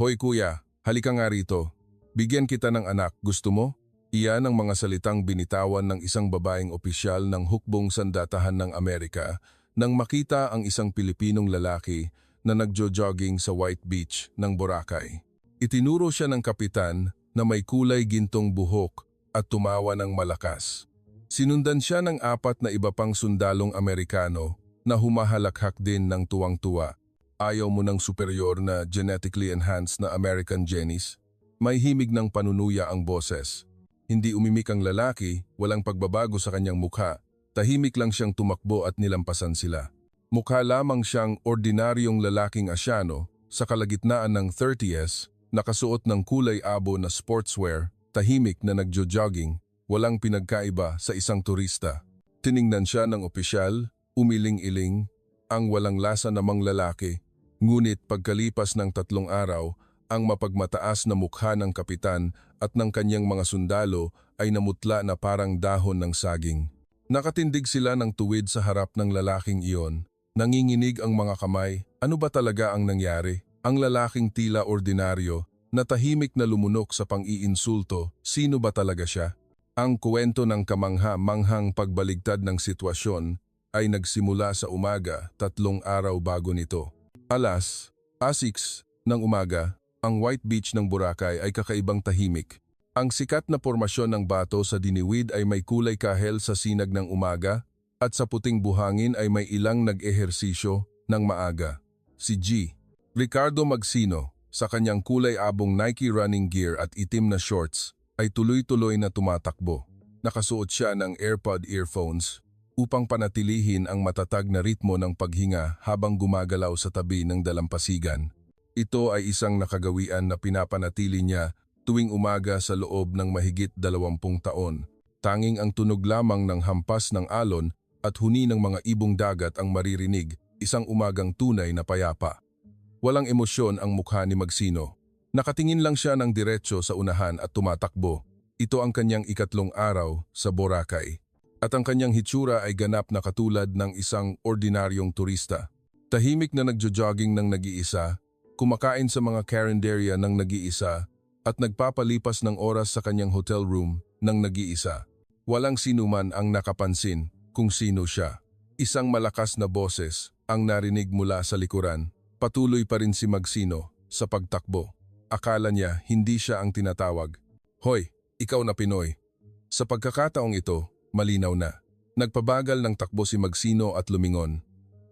Hoy kuya, halika nga rito. Bigyan kita ng anak, gusto mo? Iyan ang mga salitang binitawan ng isang babaeng opisyal ng hukbong sandatahan ng Amerika nang makita ang isang Pilipinong lalaki na nagjo-jogging sa White Beach ng Boracay. Itinuro siya ng kapitan na may kulay gintong buhok at tumawa ng malakas. Sinundan siya ng 4 na iba pang sundalong Amerikano na humahalakhak din ng tuwang-tuwa. Ayaw mo ng superior na genetically enhanced na American Jennies? May himig ng panunuya ang boses. Hindi umimik ang lalaki, walang pagbabago sa kanyang mukha. Tahimik lang siyang tumakbo at nilampasan sila. Mukha lamang siyang ordinaryong lalaking Asyano sa kalagitnaan ng 30s, nakasuot ng kulay abo na sportswear, tahimik na nagjo-jogging, walang pinagkaiba sa isang turista. Tiningnan siya ng opisyal, umiling-iling, ang walang lasa namang lalaki. Ngunit pagkalipas ng 3 araw, ang mapagmataas na mukha ng kapitan at ng kanyang mga sundalo ay namutla na parang dahon ng saging. Nakatindig sila ng tuwid sa harap ng lalaking iyon. Nanginginig ang mga kamay. Ano ba talaga ang nangyari? Ang lalaking tila ordinaryo, na tahimik na lumunok sa pang-iinsulto, sino ba talaga siya? Ang kwento ng kamangha-manghang pagbaligtad ng sitwasyon ay nagsimula sa umaga 3 araw bago nito. Alas 6 ng umaga, ang White Beach ng Boracay ay kakaibang tahimik. Ang sikat na pormasyon ng bato sa diniwid ay may kulay kahel sa sinag ng umaga at sa puting buhangin ay may ilang nag-ehersisyo ng maaga. Si Ricardo Magsino, sa kanyang kulay abong Nike running gear at itim na shorts, ay tuloy-tuloy na tumatakbo. Nakasuot siya ng AirPod earphones upang panatilihin ang matatag na ritmo ng paghinga habang gumagalaw sa tabi ng dalampasigan. Ito ay isang nakagawian na pinapanatili niya tuwing umaga sa loob ng mahigit 20 taon. Tanging ang tunog lamang ng hampas ng alon at huni ng mga ibong dagat ang maririnig, isang umagang tunay na payapa. Walang emosyon ang mukha ni Magsino. Nakatingin lang siya ng diretso sa unahan at tumatakbo. Ito ang kanyang 2 araw sa Boracay. At ang kanyang hitsura ay ganap na katulad ng isang ordinaryong turista. Tahimik na nagjo-jogging ng nag-iisa, kumakain sa mga carinderia ng nag-iisa, at nagpapalipas ng oras sa kanyang hotel room ng nag-iisa. Walang sinuman ang nakapansin kung sino siya. Isang malakas na boses ang narinig mula sa likuran. Patuloy pa rin si Magsino sa pagtakbo. Akala niya hindi siya ang tinatawag. Hoy, ikaw na Pinoy. Sa pagkakataong ito, malinaw na. Nagpabagal ng takbo si Magsino at lumingon.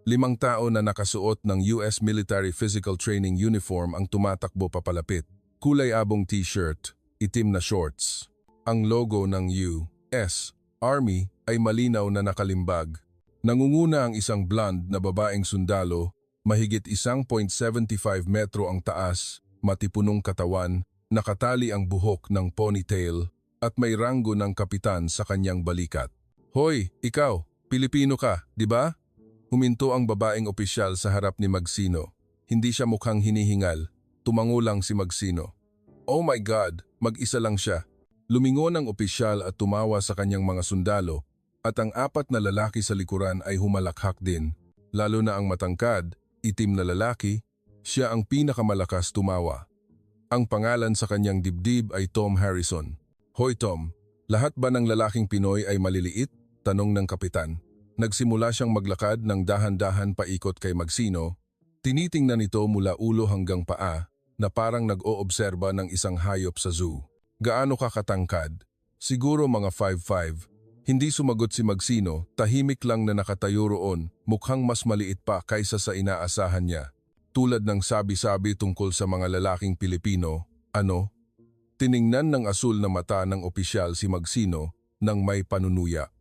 5 tao na nakasuot ng US Military Physical Training Uniform ang tumatakbo papalapit. Kulay abong t-shirt, itim na shorts. Ang logo ng US Army ay malinaw na nakalimbag. Nangunguna ang isang blonde na babaeng sundalo, mahigit 1.75 metro ang taas, matipunong katawan, nakatali ang buhok ng ponytail at may ranggo ng kapitan sa kanyang balikat. Hoy, ikaw, Pilipino ka, di ba? Huminto ang babaeng opisyal sa harap ni Magsino. Hindi siya mukhang hinihingal. Tumango lang si Magsino. Oh my God, mag-isa lang siya. Lumingon ang opisyal at tumawa sa kanyang mga sundalo at ang 4 na lalaki sa likuran ay humalakhak din. Lalo na ang matangkad, itim na lalaki, siya ang pinakamalakas tumawa. Ang pangalan sa kanyang dibdib ay Tom Harrison. Hoy Tom, lahat ba ng lalaking Pinoy ay maliliit? Tanong ng kapitan. Nagsimula siyang maglakad ng dahan-dahan paikot kay Magsino. Tinitingnan ito mula ulo hanggang paa na parang nag-oobserba ng isang hayop sa zoo. Gaano ka katangkad? Siguro mga 5'5". Hindi sumagot si Magsino, tahimik lang na nakatayo roon, mukhang mas maliit pa kaysa sa inaasahan niya. Tulad ng sabi-sabi tungkol sa mga lalaking Pilipino, ano? Tiningnan ng asul na mata ng opisyal si Magsino nang may panunuya.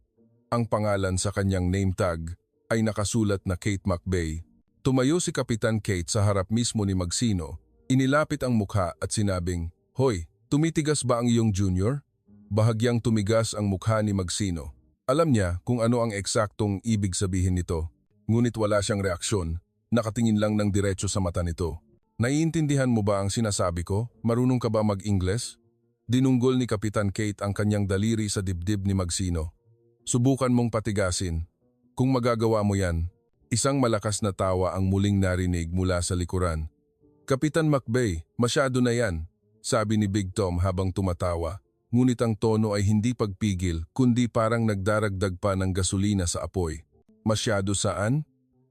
Ang pangalan sa kanyang name tag ay nakasulat na Kate McVeigh. Tumayo si Kapitan Kate sa harap mismo ni Magsino, inilapit ang mukha at sinabing, Hoy, tumitigas ba ang iyong junior? Bahagyang tumigas ang mukha ni Magsino. Alam niya kung ano ang eksaktong ibig sabihin nito, ngunit wala siyang reaksyon, nakatingin lang ng diretso sa mata nito. Naiintindihan mo ba ang sinasabi ko? Marunong ka ba mag-Ingles? Dinunggol ni Kapitan Kate ang kanyang daliri sa dibdib ni Magsino. Subukan mong patigasin. Kung magagawa mo yan, isang malakas na tawa ang muling narinig mula sa likuran. Kapitan McVeigh, masyado na yan, sabi ni Big Tom habang tumatawa. Ngunit ang tono ay hindi pagpigil kundi parang nagdaragdag pa ng gasolina sa apoy. Masyado saan?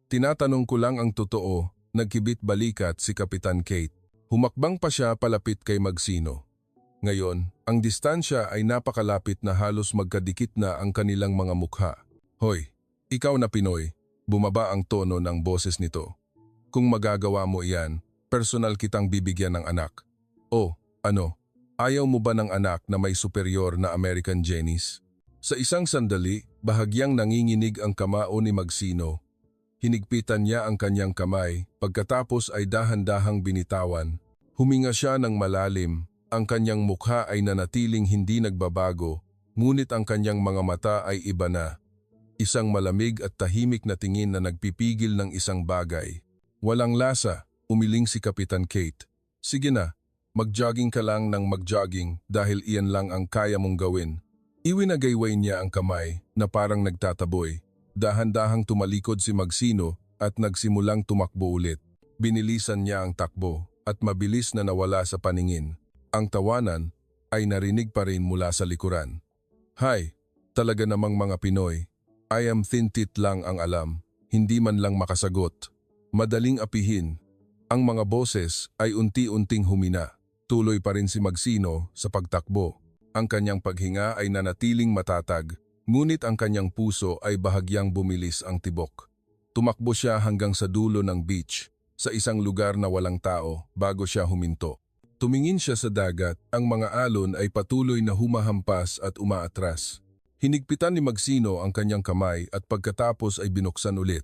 Tinatanong ko lang ang totoo, nagkibit balikat si Kapitan Kate. Humakbang pa siya palapit kay Magsino. Ngayon, ang distansya ay napakalapit na halos magkadikit na ang kanilang mga mukha. Hoy, ikaw na Pinoy, bumaba ang tono ng boses nito. Kung magagawa mo iyan, personal kitang bibigyan ng anak. O, ano? Ayaw mo ba ng anak na may superior na American Genes? Sa isang sandali, bahagyang nanginginig ang kamao ni Magsino. Hinigpitan niya ang kanyang kamay, pagkatapos ay dahan-dahang binitawan. Huminga siya ng malalim, ang kanyang mukha ay nanatiling hindi nagbabago, ngunit ang kanyang mga mata ay iba na. Isang malamig at tahimik na tingin na nagpipigil ng isang bagay. Walang lasa, umiling si Kapitan Kate. Sige na. Mag-jogging ka lang ng mag-jogging dahil iyan lang ang kaya mong gawin. Iwinagayway niya ang kamay na parang nagtataboy. Dahan-dahang tumalikod si Magsino at nagsimulang tumakbo ulit. Binilisan niya ang takbo at mabilis na nawala sa paningin. Ang tawanan ay narinig pa rin mula sa likuran. Hay, talaga namang mga Pinoy. I am thin-tit lang ang alam, hindi man lang makasagot. Madaling apihin. Ang mga boses ay unti-unting humina. Tuloy pa rin si Magsino sa pagtakbo. Ang kanyang paghinga ay nanatiling matatag, ngunit ang kanyang puso ay bahagyang bumilis ang tibok. Tumakbo siya hanggang sa dulo ng beach, sa isang lugar na walang tao, bago siya huminto. Tumingin siya sa dagat, ang mga alon ay patuloy na humahampas at umaatras. Hinigpitan ni Magsino ang kanyang kamay at pagkatapos ay binuksan ulit.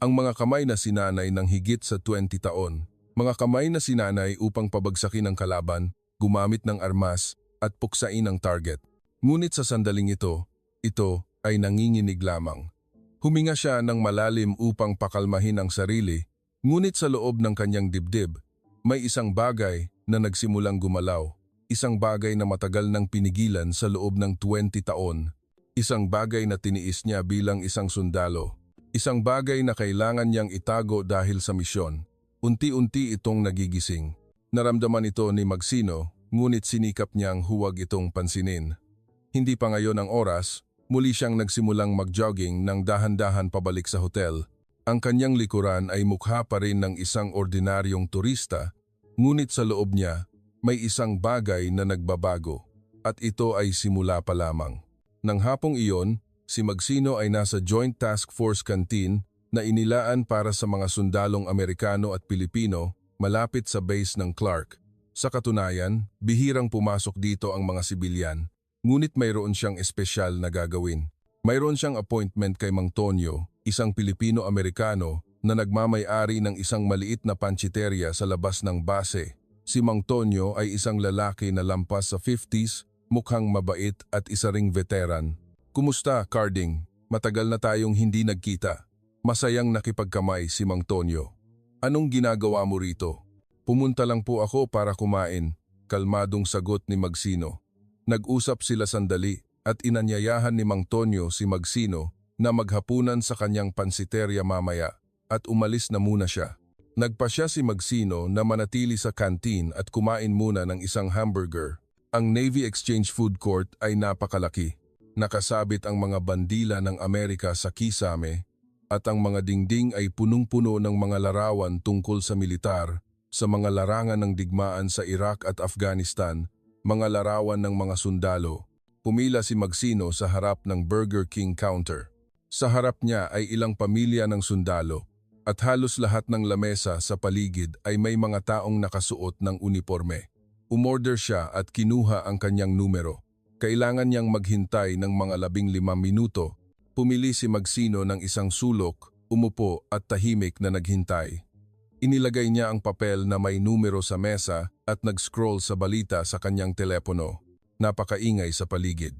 Ang mga kamay na sinanay ng higit sa 20 taon. Mga kamay na sinanay upang pabagsakin ang kalaban, gumamit ng armas at puksain ang target. Ngunit sa sandaling ito ay nanginginig lamang. Huminga siya ng malalim upang pakalmahin ang sarili, ngunit sa loob ng kanyang dibdib, may isang bagay na nagsimulang gumalaw. Isang bagay na matagal nang pinigilan sa loob ng 20 taon. Isang bagay na tiniis niya bilang isang sundalo. Isang bagay na kailangan niyang itago dahil sa misyon. Unti-unti itong nagigising. Naramdaman ito ni Magsino, ngunit sinikap niyang huwag itong pansinin. Hindi pa ngayon ang oras, muli siyang nagsimulang mag-jogging ng dahan-dahan pabalik sa hotel. Ang kanyang likuran ay mukha pa rin ng isang ordinaryong turista, ngunit sa loob niya, may isang bagay na nagbabago. At ito ay simula pa lamang. Nang hapong iyon, si Magsino ay nasa Joint Task Force Canteen na inilaan para sa mga sundalong Amerikano at Pilipino malapit sa base ng Clark. Sa katunayan, bihirang pumasok dito ang mga sibilyan, ngunit mayroon siyang espesyal na gagawin. Mayroon siyang appointment kay Mang Tonyo, isang Pilipino-Amerikano na nagmamay-ari ng isang maliit na pantsiterya sa labas ng base. Si Mang Tonyo ay isang lalaki na lampas sa 50s, mukhang mabait at isa ring veteran. Kumusta, Carding? Matagal na tayong hindi nagkita. Masayang nakipagkamay si Mang Tonyo. Anong ginagawa mo rito? Pumunta lang po ako para kumain, kalmadong sagot ni Magsino. Nag-usap sila sandali at inanyayahan ni Mang Tonyo si Magsino na maghapunan sa kanyang pansiterya mamaya at umalis na muna siya. Nagpasya si Magsino na manatili sa canteen at kumain muna ng isang hamburger. Ang Navy Exchange Food Court ay napakalaki. Nakasabit ang mga bandila ng Amerika sa kisame at ang mga dingding ay punong-puno ng mga larawan tungkol sa militar, sa mga larangan ng digmaan sa Iraq at Afghanistan, mga larawan ng mga sundalo. Pumila si Magsino sa harap ng Burger King counter. Sa harap niya ay ilang pamilya ng sundalo at halos lahat ng lamesa sa paligid ay may mga taong nakasuot ng uniforme. Umorder siya at kinuha ang kanyang numero. Kailangan niyang maghintay ng mga 15 minuto. Pumili si Magsino ng isang sulok, umupo at tahimik na naghintay. Inilagay niya ang papel na may numero sa mesa at nag-scroll sa balita sa kanyang telepono. Napakaingay sa paligid.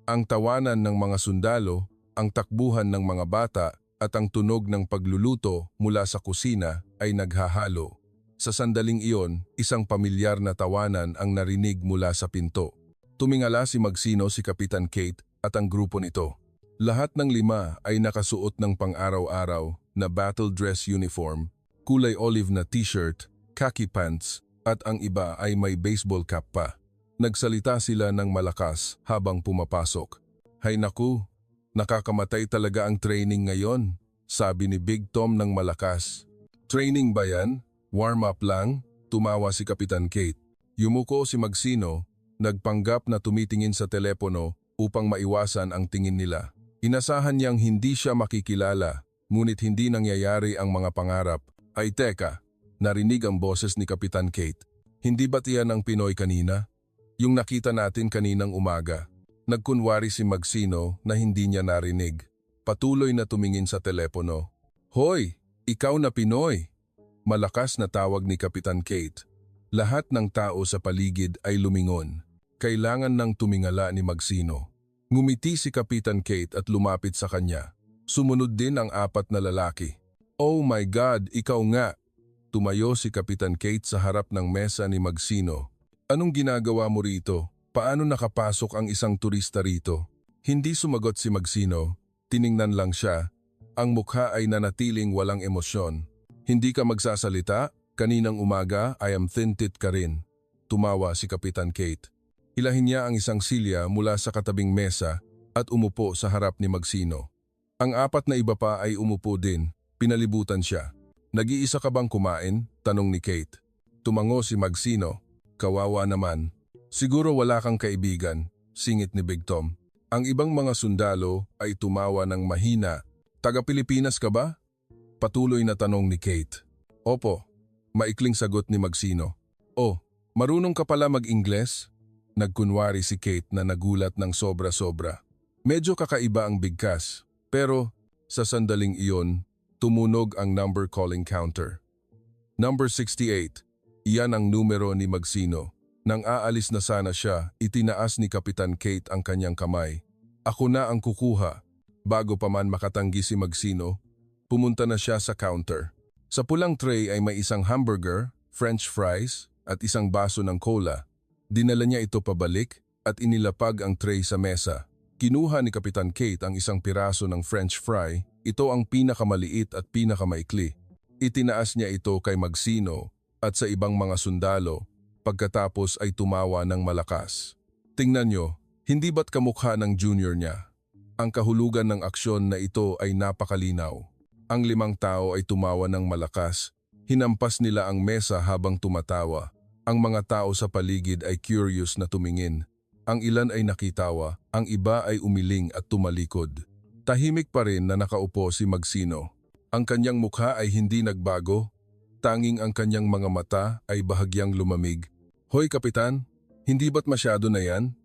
Ang tawanan ng mga sundalo, ang takbuhan ng mga bata at ang tunog ng pagluluto mula sa kusina ay naghahalo. Sa sandaling iyon, isang pamilyar na tawanan ang narinig mula sa pinto. Tumingala si Magsino, si Kapitan Kate at ang grupo nito. Lahat ng 5 ay nakasuot ng pang-araw-araw na battle dress uniform, kulay olive na t-shirt, khaki pants at ang iba ay may baseball cap pa. Nagsalita sila ng malakas habang pumapasok. Hay naku, nakakamatay talaga ang training ngayon, sabi ni Big Tom ng malakas. Training ba yan? Warm up lang? Tumawa si Kapitan Kate. Yumuko si Magsino, nagpanggap na tumitingin sa telepono upang maiwasan ang tingin nila. Inasahan niyang hindi siya makikilala, ngunit hindi nangyayari ang mga pangarap. Ay teka, narinig ang boses ni Kapitan Kate. Hindi ba't iyan ang Pinoy kanina? Yung nakita natin kaninang umaga. Nagkunwari si Magsino na hindi niya narinig. Patuloy na tumingin sa telepono. Hoy, ikaw na Pinoy! Malakas na tawag ni Kapitan Kate. Lahat ng tao sa paligid ay lumingon. Kailangan nang tumingala ni Magsino. Ngumiti si Kapitan Kate at lumapit sa kanya. Sumunod din ang 4 na lalaki. Oh my God, ikaw nga! Tumayo si Kapitan Kate sa harap ng mesa ni Magsino. Anong ginagawa mo rito? Paano nakapasok ang isang turista rito? Hindi sumagot si Magsino. Tiningnan lang siya. Ang mukha ay nanatiling walang emosyon. Hindi ka magsasalita? Kaninang umaga I am tinted ka rin. Tumawa si Kapitan Kate. Hilahin niya ang isang silya mula sa katabing mesa at umupo sa harap ni Magsino. Ang 4 na iba pa ay umupo din. Pinalibutan siya. Nag-iisa ka bang kumain? Tanong ni Kate. Tumango si Magsino. Kawawa naman. Siguro wala kang kaibigan, singit ni Big Tom. Ang ibang mga sundalo ay tumawa ng mahina. Taga-Pilipinas ka ba? Patuloy na tanong ni Kate. Opo, maikling sagot ni Magsino. Oh, marunong ka pala mag-Ingles? Nagkunwari si Kate na nagulat ng sobra-sobra. Medyo kakaiba ang bigkas, pero sa sandaling iyon, tumunog ang number calling counter. Number 68, iyan ang numero ni Magsino. Nang aalis na sana siya, itinaas ni Kapitan Kate ang kanyang kamay. Ako na ang kukuha. Bago pa man makatanggi si Magsino, pumunta na siya sa counter. Sa pulang tray ay may isang hamburger, french fries at isang baso ng cola. Dinala niya ito pabalik at inilapag ang tray sa mesa. Kinuha ni Kapitan Kate ang isang piraso ng french fry. Ito ang pinakamaliit at pinakamaikli. Itinaas niya ito kay Magsino at sa ibang mga sundalo. Pagkatapos ay tumawa ng malakas. Tingnan nyo, hindi ba't kamukha ng junior niya? Ang kahulugan ng aksyon na ito ay napakalinaw. Ang 5 tao ay tumawa ng malakas. Hinampas nila ang mesa habang tumatawa. Ang mga tao sa paligid ay curious na tumingin. Ang ilan ay nakitawa, ang iba ay umiling at tumalikod. Tahimik pa rin na nakaupo si Magsino. Ang kanyang mukha ay hindi nagbago. Tanging ang kanyang mga mata ay bahagyang lumamig. Hoy Kapitan, hindi ba't masyado na yan?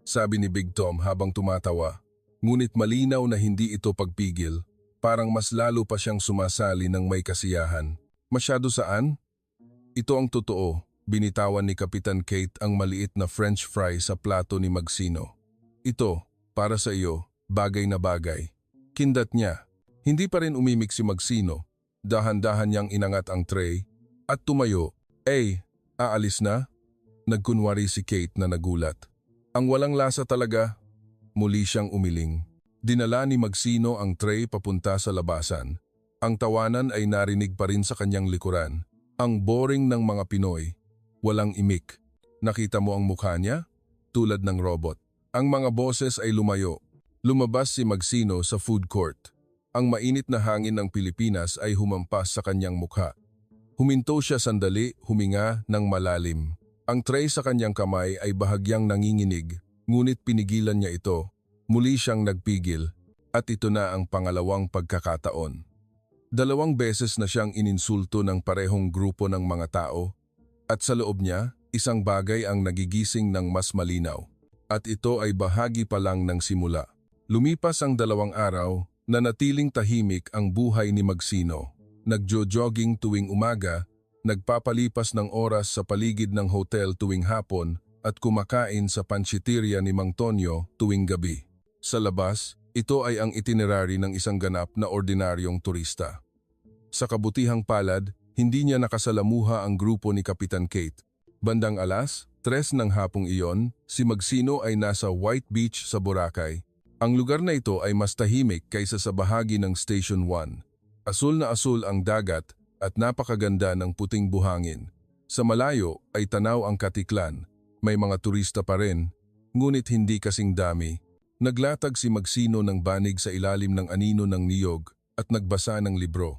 Sabi ni Big Tom habang tumatawa. Ngunit malinaw na hindi ito pagpigil. Parang mas lalo pa siyang sumasali ng may kasiyahan. Masyado saan? Ito ang totoo. Binitawan ni Kapitan Kate ang maliit na french fry sa plato ni Magsino. Ito, para sa iyo, bagay na bagay. Kindat niya. Hindi pa rin umimik si Magsino. Dahan-dahan niyang inangat ang tray at tumayo. Aalis na? Nagkunwari si Kate na nagulat. Ang walang lasa talaga. Muli siyang umiling. Dinala ni Magsino ang tray papunta sa labasan. Ang tawanan ay narinig pa rin sa kanyang likuran. Ang boring ng mga Pinoy. Walang imik. Nakita mo ang mukha niya? Tulad ng robot. Ang mga boses ay lumayo. Lumabas si Magsino sa food court. Ang mainit na hangin ng Pilipinas ay humampas sa kanyang mukha. Huminto siya sandali, huminga ng malalim. Ang tray sa kanyang kamay ay bahagyang nanginginig, ngunit pinigilan niya ito. Muli siyang nagpigil, at ito na ang pangalawang pagkakataon. 2 beses na siyang ininsulto ng parehong grupo ng mga tao, at sa loob niya, isang bagay ang nagigising ng mas malinaw. At ito ay bahagi pa lang ng simula. Lumipas ang 2 araw, nanatiling tahimik ang buhay ni Magsino. Nagjo-jogging tuwing umaga, nagpapalipas ng oras sa paligid ng hotel tuwing hapon at kumakain sa pansiteria ni Mang Tonyo tuwing gabi. Sa labas, ito ay ang itinerary ng isang ganap na ordinaryong turista. Sa kabutihang palad, hindi niya nakasalamuha ang grupo ni Kapitan Kate. Bandang 3:00 ng hapong iyon, si Magsino ay nasa White Beach sa Boracay. Ang lugar na ito ay mas tahimik kaysa sa bahagi ng Station 1. Asul na asul ang dagat at napakaganda ng puting buhangin. Sa malayo ay tanaw ang Katiklan. May mga turista pa rin, ngunit hindi kasing dami. Naglatag si Magsino ng banig sa ilalim ng anino ng niyog at nagbasa ng libro.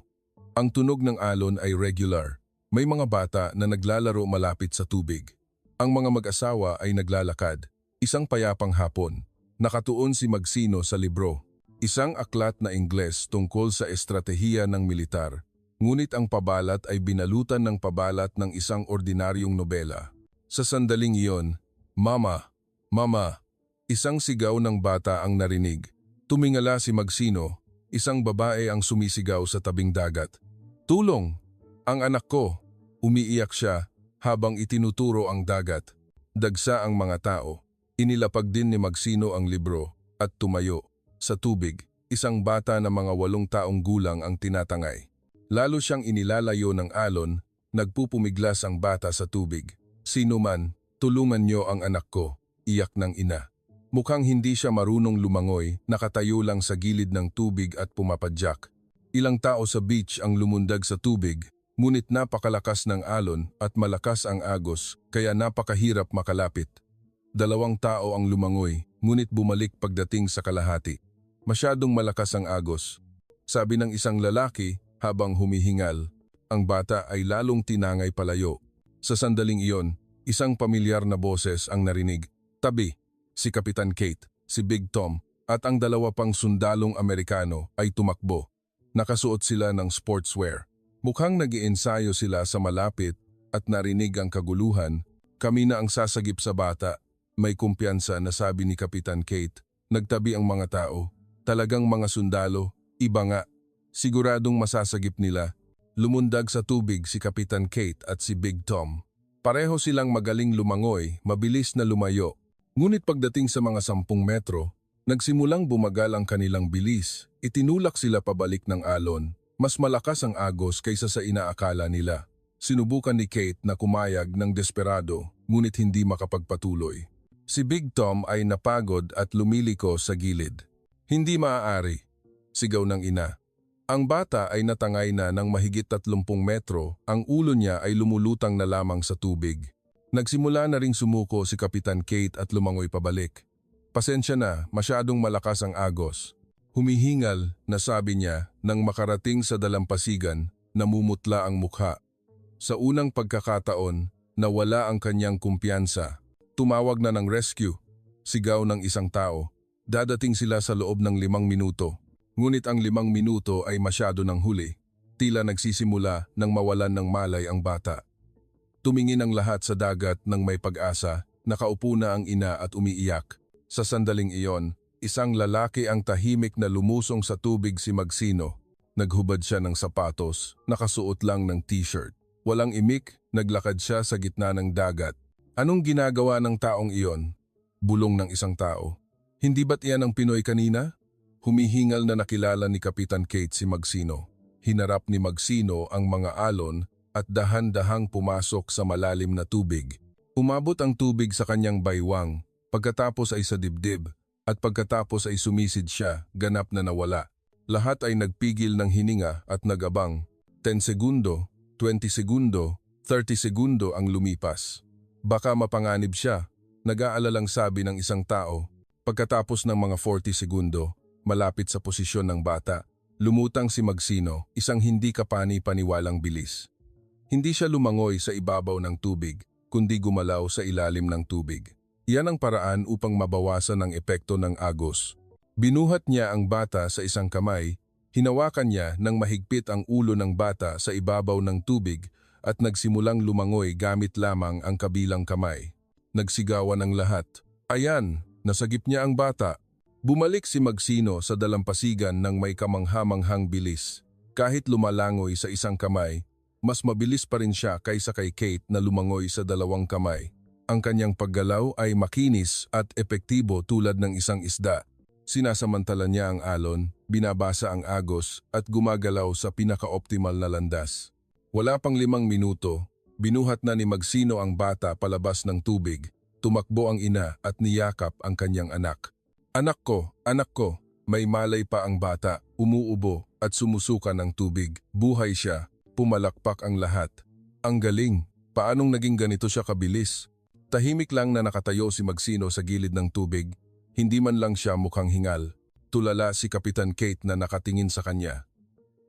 Ang tunog ng alon ay regular. May mga bata na naglalaro malapit sa tubig. Ang mga mag-asawa ay naglalakad. Isang payapang hapon. Nakatuon si Magsino sa libro. Isang aklat na Ingles tungkol sa estratehiya ng militar. Ngunit ang pabalat ay binalutan ng pabalat ng isang ordinaryong nobela. Sa sandaling iyon, "Mama! Mama!" Isang sigaw ng bata ang narinig. Tumingala si Magsino, isang babae ang sumisigaw sa tabing dagat. "Tulong! Ang anak ko!" Umiiyak siya habang itinuturo ang dagat. Dagsa ang mga tao. Inilapag din ni Magsino ang libro at tumayo. Sa tubig, isang bata na mga 8 taong gulang ang tinatangay. Lalo siyang inilalayo ng alon, nagpupumiglas ang bata sa tubig. "Sino man, tulungan niyo ang anak ko," iyak ng ina. Mukhang hindi siya marunong lumangoy, nakatayo lang sa gilid ng tubig at pumapadyak. Ilang tao sa beach ang lumundag sa tubig, ngunit napakalakas ng alon at malakas ang agos, kaya napakahirap makalapit. 2 tao ang lumangoy, ngunit bumalik pagdating sa kalahati. Masyadong malakas ang agos. Sabi ng isang lalaki habang humihingal, ang bata ay lalong tinangay palayo. Sa sandaling iyon, isang pamilyar na boses ang narinig. Tabi, si Kapitan Kate, si Big Tom, at ang 2 pang sundalong Amerikano ay tumakbo. Nakasuot sila ng sportswear. Mukhang nag-iensayo sila sa malapit at narinig ang kaguluhan. "Kami na ang sasagip sa bata," may kumpiyansa na sabi ni Kapitan Kate. Nagtabi ang mga tao. Talagang mga sundalo, iba nga. Siguradong masasagip nila. Lumundag sa tubig si Kapitan Kate at si Big Tom. Pareho silang magaling lumangoy, mabilis na lumayo. Ngunit pagdating sa mga 10 metro, nagsimulang bumagal ang kanilang bilis. Itinulak sila pabalik ng alon. Mas malakas ang agos kaysa sa inaakala nila. Sinubukan ni Kate na kumayag ng desperado, ngunit hindi makapagpatuloy. Si Big Tom ay napagod at lumiliko sa gilid. "Hindi maaari," sigaw ng ina. Ang bata ay natangay na ng mahigit 30 metro, ang ulo niya ay lumulutang na lamang sa tubig. Nagsimula na ring sumuko si Kapitan Kate at lumangoy pabalik. "Pasensya na, masyadong malakas ang agos." Humihingal na sabi niya nang makarating sa dalampasigan, namumutla ang mukha. Sa unang pagkakataon, nawala ang kanyang kumpiyansa. Tumawag na ng rescue, sigaw ng isang tao. Dadating sila sa loob ng 5 minuto. Ngunit ang 5 minuto ay masyado ng huli. Tila nagsisimula nang mawalan ng malay ang bata. Tumingin ang lahat sa dagat ng may pag-asa, nakaupo na ang ina at umiiyak. Sa sandaling iyon, isang lalaki ang tahimik na lumusong sa tubig si Magsino. Naghubad siya ng sapatos, nakasuot lang ng t-shirt. Walang imik, naglakad siya sa gitna ng dagat. "Anong ginagawa ng taong iyon?" Bulong ng isang tao. "Hindi ba't iyan ang Pinoy kanina?" Humihingal na nakilala ni Kapitan Kate si Magsino. Hinarap ni Magsino ang mga alon at dahan-dahang pumasok sa malalim na tubig. Umabot ang tubig sa kanyang baywang, pagkatapos ay sa dibdib, at pagkatapos ay sumisid siya, ganap na nawala. Lahat ay nagpigil ng hininga at nagabang. 10 segundo, 20 segundo, 30 segundo ang lumipas. "Baka mapanganib siya," nag-aalalang sabi ng isang tao. Pagkatapos ng mga 40 segundo, malapit sa posisyon ng bata, lumutang si Magsino, isang hindi kapani-paniwalang bilis. Hindi siya lumangoy sa ibabaw ng tubig, kundi gumalaw sa ilalim ng tubig. Iyan ang paraan upang mabawasan ang epekto ng agos. Binuhat niya ang bata sa isang kamay, hinawakan niya ng mahigpit ang ulo ng bata sa ibabaw ng tubig at nagsimulang lumangoy gamit lamang ang kabilang kamay. Nagsigawan ang lahat. "Ayan, nasagip niya ang bata." Bumalik si Magsino sa dalampasigan ng may kamangha-manghang bilis. Kahit lumalangoy sa isang kamay, mas mabilis pa rin siya kaysa kay Kate na lumangoy sa 2 kamay. Ang kanyang paggalaw ay makinis at epektibo tulad ng isang isda. Sinasamantala niya ang alon, binabasa ang agos at gumagalaw sa pinaka-optimal na landas. Wala pang 5 minuto, binuhat na ni Magsino ang bata palabas ng tubig. Tumakbo ang ina at niyakap ang kanyang anak. Anak ko, may malay pa ang bata, umuubo at sumusuka ng tubig. Buhay siya, pumalakpak ang lahat. "Ang galing, Paanong naging ganito siya kabilis? Tahimik lang na nakatayo si Magsino sa gilid ng tubig. Hindi man lang siya mukhang hingal. Tulala si Kapitan Kate na nakatingin sa kanya.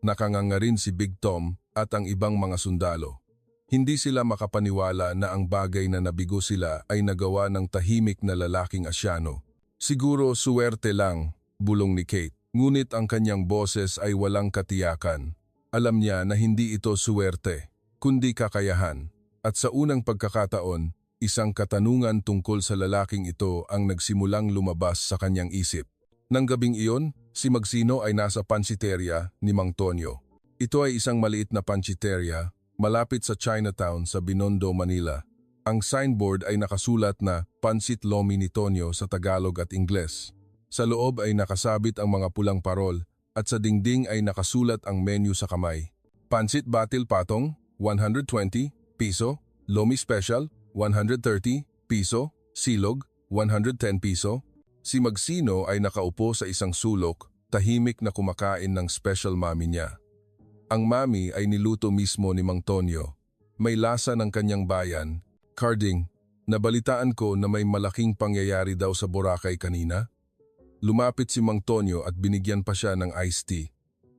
Nakanganga rin si Big Tom at ang ibang mga sundalo. Hindi sila makapaniwala na ang bagay na nabigo sila ay nagawa ng tahimik na lalaking Asyano. Siguro suwerte lang, bulong ni Kate. Ngunit ang kanyang boses ay walang katiyakan. Alam niya na hindi ito suwerte, kundi kakayahan. At sa unang pagkakataon, isang katanungan tungkol sa lalaking ito ang nagsimulang lumabas sa kanyang isip. Nang gabing iyon, si Magsino ay nasa pansiteria ni Mang Tonyo. Ito ay isang maliit na pansiteria malapit sa Chinatown sa Binondo, Manila. Ang signboard ay nakasulat na Pansit Lomi ni Tonyo sa Tagalog at Ingles. Sa loob ay nakasabit ang mga pulang parol at sa dingding ay nakasulat ang menu sa kamay. Pansit Batil Patong, 120 piso. Lomi Special, 130 piso. Silog, 110 piso. Si Magsino ay nakaupo sa isang sulok, tahimik na kumakain ng special mami niya. Ang mami ay niluto mismo ni Mang Tonyo. May lasa ng kanyang bayan. Carding, nabalitaan ko na may malaking pangyayari daw sa Boracay kanina. Lumapit si Mang Tonyo at binigyan pa siya ng iced tea.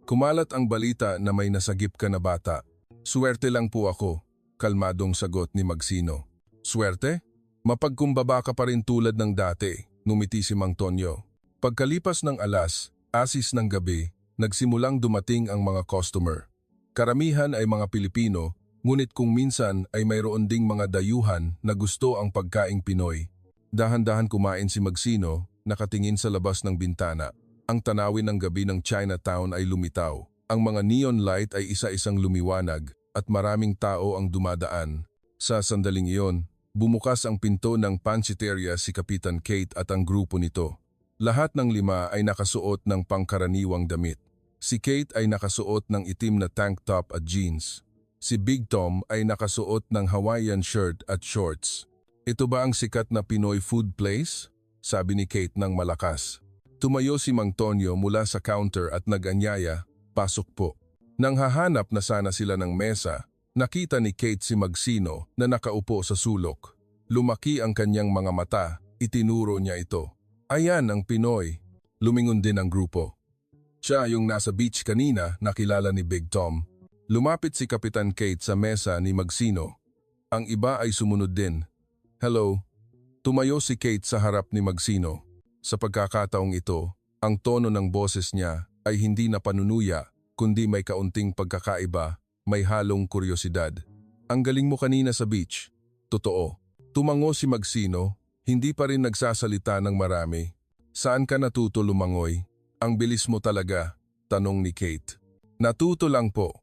Kumalat ang balita na may nasagip ka na bata. Swerte lang po ako, kalmadong sagot ni Magsino. Swerte? Mapagkumbaba ka pa rin tulad ng dati. Ngumiti si Mang Tonyo. Pagkalipas ng alas, asis ng gabi, nagsimulang dumating ang mga customer. Karamihan ay mga Pilipino, ngunit kung minsan ay mayroon ding mga dayuhan na gusto ang pagkaing Pinoy. Dahan-dahan kumain si Magsino, nakatingin sa labas ng bintana. Ang tanawin ng gabi ng Chinatown ay lumitaw. Ang mga neon light ay isa-isang lumiwanag at maraming tao ang dumadaan. Sa sandaling iyon, bumukas ang pinto ng pansiteria si Kapitan Kate at ang grupo nito. Lahat ng lima ay nakasuot ng pangkaraniwang damit. Si Kate ay nakasuot ng itim na tank top at jeans. Si Big Tom ay nakasuot ng Hawaiian shirt at shorts. Ito ba ang sikat na Pinoy food place? Sabi ni Kate ng malakas. Tumayo si Mang Tonyo mula sa counter at nag-anyaya, pasok po. Nang hahanap na sana sila ng mesa, nakita ni Kate si Magsino na nakaupo sa sulok. Lumaki ang kanyang mga mata, itinuro niya ito. Ayan ang Pinoy. Lumingon din ang grupo. Siya yung nasa beach kanina, nakilala ni Big Tom. Lumapit si Kapitan Kate sa mesa ni Magsino. Ang iba ay sumunod din. Hello. Tumayo si Kate sa harap ni Magsino. Sa pagkakataong ito, ang tono ng boses niya ay hindi na panunuya, kundi may kaunting pagkakaiba, may halong kuryosidad. Ang galing mo kanina sa beach. Totoo. Tumango si Magsino, hindi pa rin nagsasalita ng marami. Saan ka natuto lumangoy? Ang bilis mo talaga, tanong ni Kate. Natuto lang po.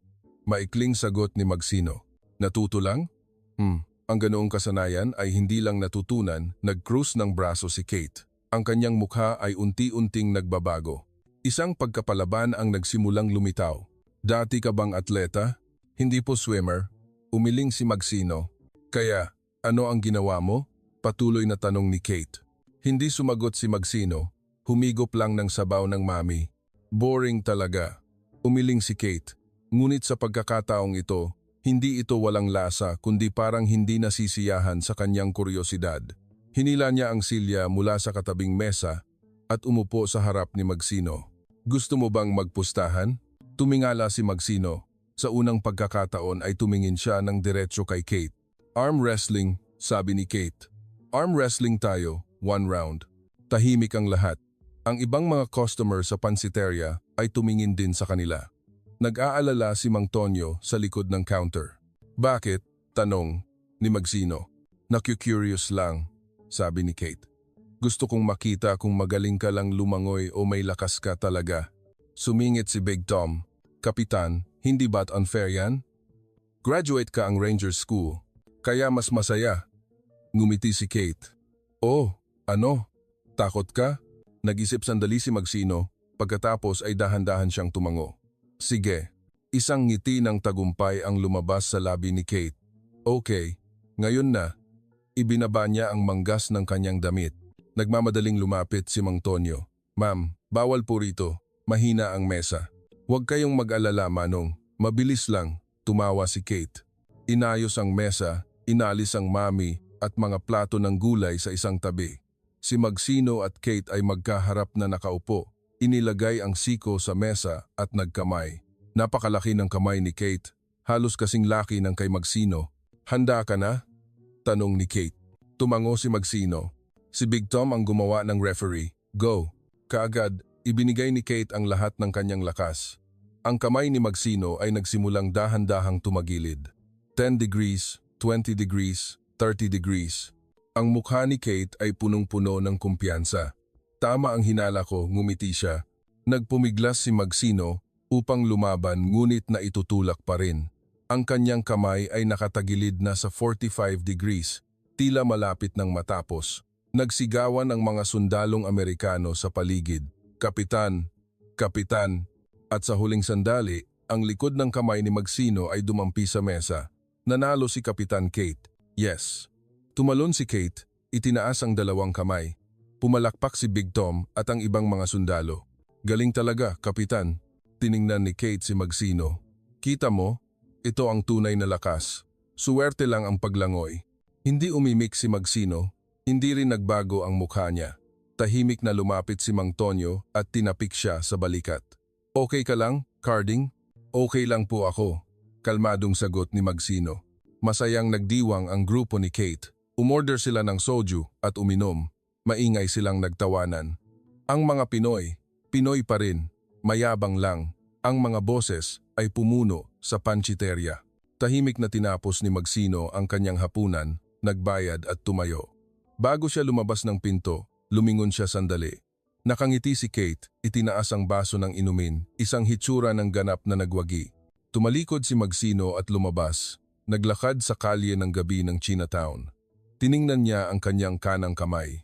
Maikling sagot ni Magsino. Natuto lang? Ang ganoong kasanayan ay hindi lang natutunan, nag-cruise ng braso si Kate. Ang kanyang mukha ay unti-unting nagbabago. Isang pagkapalaban ang nagsimulang lumitaw. Dati ka bang atleta? Hindi po swimmer. Umiling si Magsino. Kaya, ano ang ginawa mo? Patuloy na tanong ni Kate. Hindi sumagot si Magsino. Humigop lang ng sabaw ng mami. Boring talaga. Umiling si Kate. Ngunit sa pagkakataong ito, hindi ito walang lasa kundi parang hindi nasisiyahan sa kanyang kuryosidad. Hinila niya ang silya mula sa katabing mesa at umupo sa harap ni Magsino. Gusto mo bang magpustahan? Tumingala si Magsino. Sa unang pagkakataon ay tumingin siya ng diretso kay Kate. Arm wrestling, sabi ni Kate. Arm wrestling tayo, 1 round. Tahimik ang lahat. Ang ibang mga customer sa pansiteria ay tumingin din sa kanila. Nag-aalala si Mang Tonyo sa likod ng counter. Bakit? Tanong ni Magsino. Naku-curious lang, sabi ni Kate. Gusto kong makita kung magaling ka lang lumangoy o may lakas ka talaga. Sumingit si Big Tom. Kapitan, hindi ba't unfair yan? Graduate ka ang Ranger School, kaya mas masaya. Ngumiti si Kate. Oh, ano? Takot ka? Nag-isip sandali si Magsino, pagkatapos ay dahan-dahan siyang tumango. Sige, isang ngiti ng tagumpay ang lumabas sa labi ni Kate. Okay, ngayon na. Ibinaba niya ang manggas ng kanyang damit. Nagmamadaling lumapit si Mang Tonyo. Ma'am, bawal po rito. Mahina ang mesa. Huwag kayong mag-alala, Manong. Mabilis lang, tumawa si Kate. Inayos ang mesa, Inalis ang mami at mga plato ng gulay sa isang tabi. Si Magsino at Kate ay magkaharap na nakaupo. Inilagay ang siko sa mesa at nagkamay. Napakalaki ng kamay ni Kate, halos kasing laki ng kay Magsino. "Handa ka na?" tanong ni Kate. Tumango si Magsino. Si Big Tom ang gumawa ng referee. "Go." Kaagad, ibinigay ni Kate ang lahat ng kanyang lakas. Ang kamay ni Magsino ay nagsimulang dahan-dahang tumagilid. 10 degrees, 20 degrees, 30 degrees. Ang mukha ni Kate ay punong-puno ng kumpiyansa. Tama ang hinala ko, ngumiti siya. Nagpumiglas si Magsino upang lumaban ngunit naitutulak pa rin. Ang kanyang kamay ay nakatagilid na sa 45 degrees, tila malapit ng matapos. Nagsigawan ang mga sundalong Amerikano sa paligid. "Kapitan! Kapitan!" At sa huling sandali, ang likod ng kamay ni Magsino ay dumampi sa mesa. Nanalo si Kapitan Kate. "Yes." Tumalon si Kate, itinaas ang dalawang kamay. Pumalakpak si Big Tom at ang ibang mga sundalo. "Galing talaga, Kapitan." Tiningnan ni Kate si Magsino. "Kita mo? Ito ang tunay na lakas. Suwerte lang ang paglangoy." Hindi umimik si Magsino. Hindi rin nagbago ang mukha niya. Tahimik na lumapit si Mang Tonyo at tinapik siya sa balikat. "Okay ka lang, Carding?" "Okay lang po ako," kalmadong sagot ni Magsino. Masayang nagdiwang ang grupo ni Kate. Umorder sila ng soju at uminom. Maingay silang nagtawanan. Ang mga Pinoy, Pinoy pa rin, mayabang lang. Ang mga boses ay pumuno sa panchiterya. Tahimik na tinapos ni Magsino ang kanyang hapunan, nagbayad at tumayo. Bago siya lumabas ng pinto, lumingon siya sandali. Nakangiti si Kate, itinaas ang baso ng inumin, isang hitsura ng ganap na nagwagi. Tumalikod si Magsino at lumabas, naglakad sa kalye ng gabi ng Chinatown. Tiningnan niya ang kanyang kanang kamay.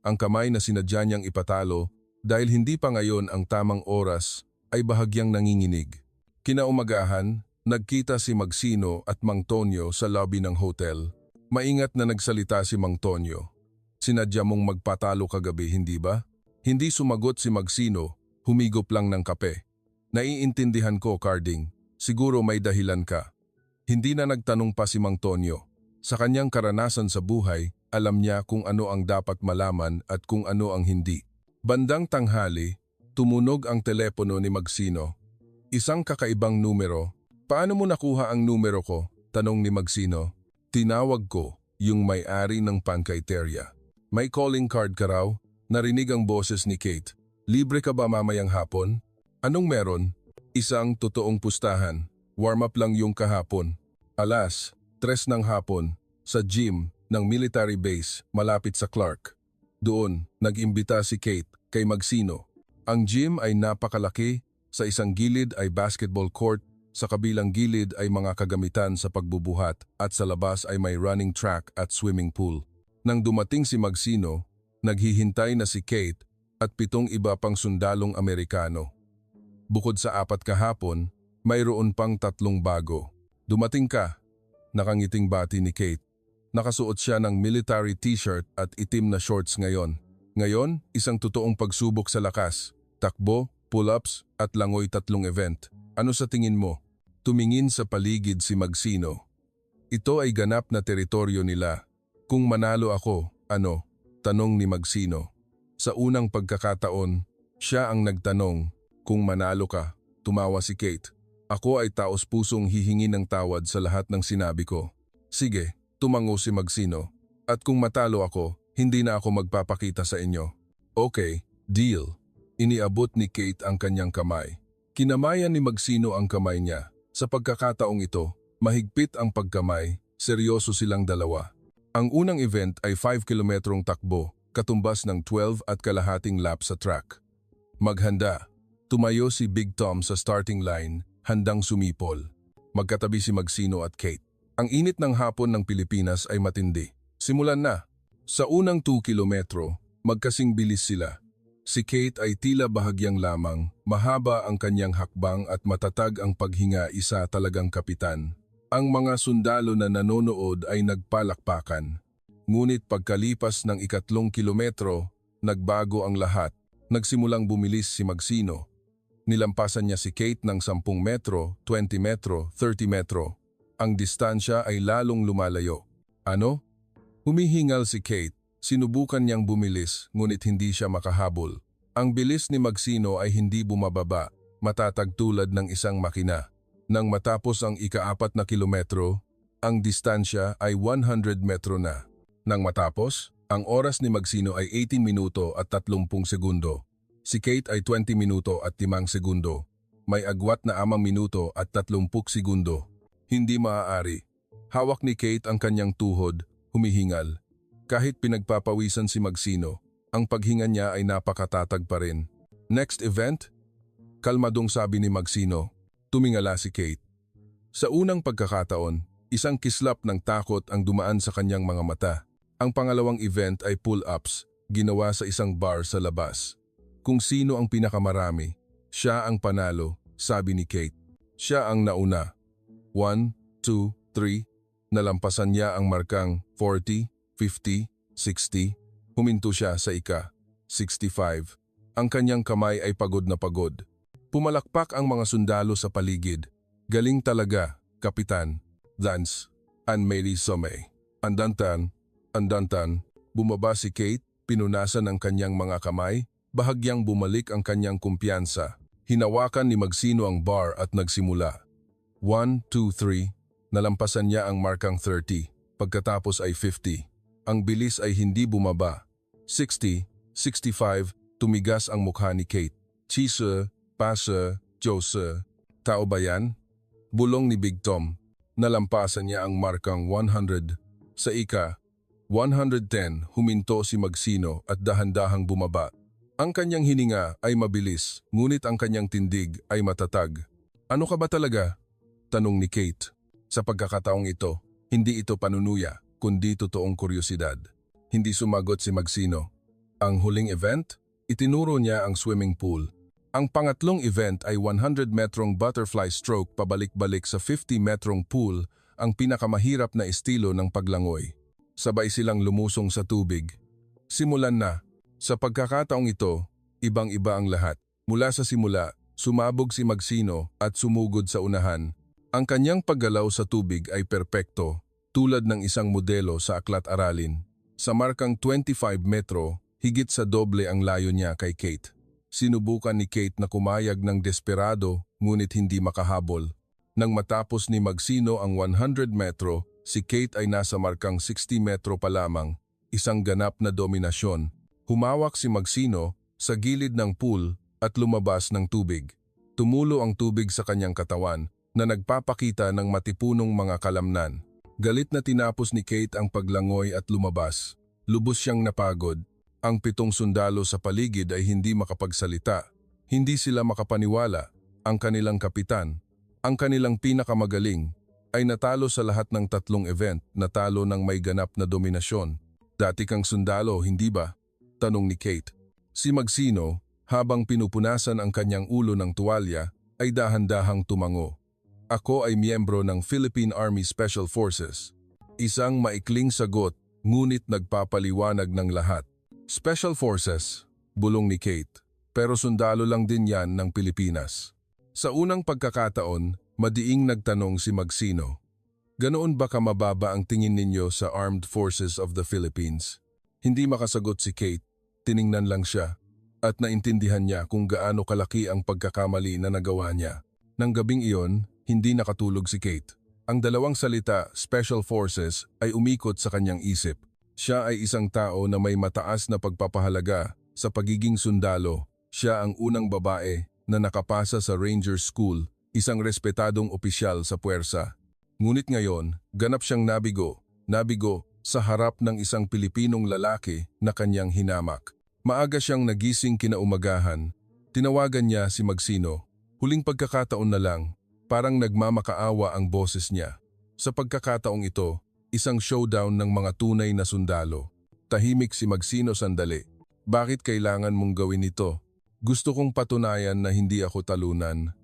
Ang kamay na sinadya niyang ipatalo dahil hindi pa ngayon ang tamang oras ay bahagyang nanginginig. Kinaumagahan, nagkita si Magsino at Mang Tonyo sa lobby ng hotel. Maingat na nagsalita si Mang Tonyo. "Sinadya mong magpatalo kagabi, hindi ba?" Hindi sumagot si Magsino, humigop lang ng kape. "Naiintindihan ko, Carding. Siguro may dahilan ka." Hindi na nagtanong pa si Mang Tonyo. Sa kanyang karanasan sa buhay, alam niya kung ano ang dapat malaman at kung ano ang hindi. Bandang tanghali, tumunog ang telepono ni Magsino. Isang kakaibang numero. "Paano mo nakuha ang numero ko?" tanong ni Magsino. "Tinawag ko yung may-ari ng Pancayteria." "May calling card ka raw?" Narinig ang boses ni Kate. "Libre ka ba mamayang hapon?" "Anong meron?" "Isang totoong pustahan. Warm up lang yung kahapon. 3:00 ng hapon, sa gym ng military base malapit sa Clark." Doon, nag-imbita si Kate kay Magsino. Ang gym ay napakalaki, sa isang gilid ay basketball court, sa kabilang gilid ay mga kagamitan sa pagbubuhat at sa labas ay may running track at swimming pool. Nang dumating si Magsino, naghihintay na si Kate at 7 iba pang sundalong Amerikano. Bukod sa 4 kahapon, mayroon pang 3 bago. "Dumating ka," nakangiting bati ni Kate. Nakasuot siya ng military t-shirt at itim na shorts ngayon. Ngayon, isang totoong pagsubok sa lakas. Takbo, pull-ups at langoy 3 event. "Ano sa tingin mo?" Tumingin sa paligid si Magsino. "Ito ay ganap na teritoryo nila. Kung manalo ako, ano?" tanong ni Magsino. Sa unang pagkakataon, siya ang nagtanong. "Kung manalo ka," tumawa si Kate. "Ako ay taos-pusong hihingi ng tawad sa lahat ng sinabi ko." "Sige," tumango si Magsino. "At kung matalo ako, hindi na ako magpapakita sa inyo." "Okay, deal." Iniabot ni Kate ang kanyang kamay. Kinamayan ni Magsino ang kamay niya. Sa pagkakataong ito, mahigpit ang pagkamay, seryoso silang dalawa. Ang unang event ay 5 kilometrong takbo, katumbas ng 12.5 lap sa track. "Maghanda." Tumayo si Big Tom sa starting line, handang sumipol. Magkatabi si Magsino at Kate. Ang init ng hapon ng Pilipinas ay matindi. Simulan na. Sa unang 2 kilometro, magkasing bilis sila. Si Kate ay tila bahagyang lamang, mahaba ang kanyang hakbang at matatag ang paghinga, isa talagang kapitan. Ang mga sundalo na nanonood ay nagpalakpakan. Ngunit pagkalipas ng 3 kilometro, nagbago ang lahat. Nagsimulang bumilis si Magsino. Nilampasan niya si Kate ng 10 metro, 20 metro, 30 metro. Ang distansya ay lalong lumalayo. Ano? Humihingal si Kate. Sinubukan niyang bumilis, ngunit hindi siya makahabol. Ang bilis ni Magsino ay hindi bumababa, matatag tulad ng isang makina. Nang matapos ang ika-4 na kilometro, ang distansya ay 100 metro na. Nang matapos, ang oras ni Magsino ay 18 minuto at 30 segundo. Si Kate ay 20 minuto at 5 segundo. May agwat na 5 minuto at 30 segundo. Hindi maaari. Hawak ni Kate ang kanyang tuhod, humihingal. Kahit pinagpapawisan si Magsino, ang paghinga niya ay napakatatag pa rin. Next event? Kalmadong sabi ni Magsino. Tumingala si Kate. Sa unang pagkakataon, isang kislap ng takot ang dumaan sa kanyang mga mata. Ang pangalawang event ay pull-ups, ginawa sa isang bar sa labas. Kung sino ang pinakamarami, siya ang panalo, sabi ni Kate. Siya ang nauna. 1, 2, 3. Nalampasan niya ang markang 40, 50, 60. Huminto siya sa ika-65. Ang kanyang kamay ay pagod na pagod. Pumalakpak ang mga sundalo sa paligid. Galing talaga, Kapitan. Lance. Anne-Marie Sommet. Andantan. Bumaba si Kate, pinunasan ang kanyang mga kamay, bahagyang bumalik ang kanyang kumpiyansa. Hinawakan ni Magsino ang bar at nagsimula. 1, 2, 3. Nalampasan niya ang markang 30. Pagkatapos ay 50. Ang bilis ay hindi bumaba. 60, 65, tumigas ang mukha ni Kate. Chise, Pase, Jose. Tao ba yan? Bulong ni Big Tom. Nalampasan niya ang markang 100. Sa ika-110, huminto si Magsino at dahan-dahang bumaba. Ang kanyang hininga ay mabilis, ngunit ang kanyang tindig ay matatag. Ano ka ba talaga? Tanong ni Kate. Sa pagkakataong ito, hindi ito panunuya, kundi totoong kuryosidad. Hindi sumagot si Magsino. Ang huling event, itinuro niya ang swimming pool. Ang pangatlong event ay 100 metrong butterfly stroke pabalik-balik sa 50 metrong pool, ang pinakamahirap na estilo ng paglangoy. Sabay silang lumusong sa tubig. Simulan na. Sa pagkakataong ito, ibang-iba ang lahat. Mula sa simula, sumabog si Magsino at sumugod sa unahan. Ang kanyang paggalaw sa tubig ay perpekto, tulad ng isang modelo sa aklat-aralin. Sa markang 25 metro, higit sa doble ang layo niya kay Kate. Sinubukan ni Kate na kumayag ng desperado, ngunit hindi makahabol. Nang matapos ni Magsino ang 100 metro, si Kate ay nasa markang 60 metro pa lamang, isang ganap na dominasyon. Humawak si Magsino sa gilid ng pool at lumabas ng tubig. Tumulo ang tubig sa kanyang katawan na nagpapakita ng matipunong mga kalamnan. Galit na tinapos ni Kate ang paglangoy at lumabas. Lubos siyang napagod. Ang 7 sundalo sa paligid ay hindi makapagsalita. Hindi sila makapaniwala. Ang kanilang kapitan, ang kanilang pinakamagaling, ay natalo sa lahat ng 3 event, natalo ng may ganap na dominasyon. Dati kang sundalo, hindi ba? Tanong ni Kate. Si Magsino, habang pinupunasan ang kanyang ulo ng tuwalya, ay dahan-dahang tumango. Ako ay miyembro ng Philippine Army Special Forces. Isang maikling sagot, ngunit nagpapaliwanag ng lahat. Special Forces, bulong ni Kate, pero sundalo lang din yan ng Pilipinas. Sa unang pagkakataon, madiing nagtanong si Magsino. Ganoon ba kamababa ang tingin ninyo sa Armed Forces of the Philippines? Hindi makasagot si Kate, tiningnan lang siya, at naintindihan niya kung gaano kalaki ang pagkakamali na nagawa niya. Nang gabing iyon, hindi nakatulog si Kate. Ang dalawang salita, Special Forces, ay umikot sa kanyang isip. Siya ay isang tao na may mataas na pagpapahalaga sa pagiging sundalo. Siya ang unang babae na nakapasa sa Ranger School, isang respetadong opisyal sa puwersa. Ngunit ngayon, ganap siyang nabigo sa harap ng isang Pilipinong lalaki na kanyang hinamak. Maaga siyang nagising kinaumagahan. Tinawagan niya si Magsino. Huling pagkakataon na lang, parang nagmamakaawa ang boses niya. Sa pagkakataong ito, isang showdown ng mga tunay na sundalo. Tahimik si Magsino sandali. Bakit kailangan mong gawin ito? Gusto kong patunayan na hindi ako talunan.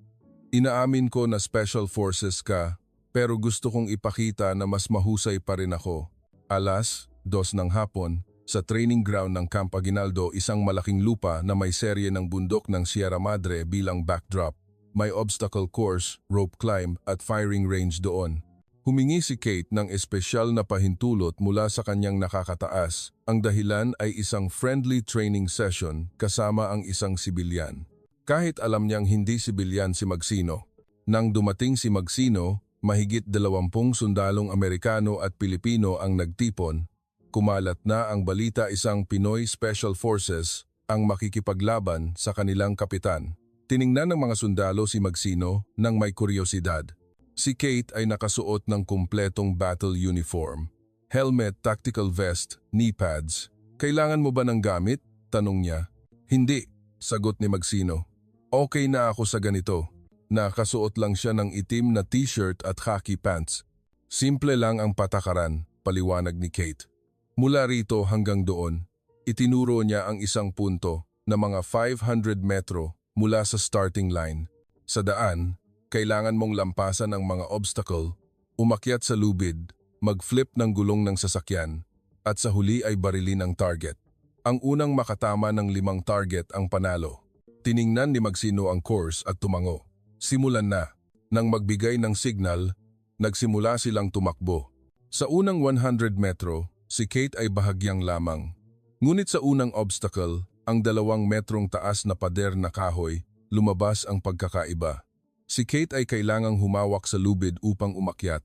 Inaamin ko na Special Forces ka, pero gusto kong ipakita na mas mahusay pa rin ako. 2:00 ng hapon, sa training ground ng Camp Aguinaldo, isang malaking lupa na may serye ng bundok ng Sierra Madre bilang backdrop. May obstacle course, rope climb at firing range doon. Humingi si Kate ng espesyal na pahintulot mula sa kanyang nakakataas. Ang dahilan ay isang friendly training session kasama ang isang sibilyan. Kahit alam niyang hindi sibilyan si Magsino. Nang dumating si Magsino, mahigit 20 sundalong Amerikano at Pilipino ang nagtipon. Kumalat na ang balita isang Pinoy Special Forces ang makikipaglaban sa kanilang kapitan. Tiningnan ng mga sundalo si Magsino nang may kuryosidad. Si Kate ay nakasuot ng kumpletong battle uniform. Helmet, tactical vest, knee pads. Kailangan mo ba ng gamit? Tanong niya. Hindi, sagot ni Magsino. Okay na ako sa ganito. Nakasuot lang siya ng itim na t-shirt at khaki pants. Simple lang ang patakaran, paliwanag ni Kate. Mula rito hanggang doon, itinuro niya ang isang punto na mga 500 metro mula sa starting line. Sa daan, kailangan mong lampasan ang mga obstacle, umakyat sa lubid, mag-flip ng gulong ng sasakyan, at sa huli ay barilin ang target. Ang unang makatama ng 5 target ang panalo. Tiningnan ni Magsino ang course at tumango. Simulan na. Nang magbigay ng signal, nagsimula silang tumakbo. Sa unang 100 metro, si Kate ay bahagyang lamang. Ngunit sa unang obstacle, ang 2 metrong taas na pader na kahoy, lumabas ang pagkakaiba. Si Kate ay kailangang humawak sa lubid upang umakyat.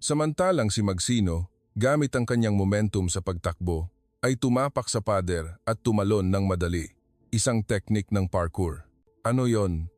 Samantalang si Magsino, gamit ang kanyang momentum sa pagtakbo, ay tumapak sa pader at tumalon ng madali. Isang teknik ng parkour. Ano yon?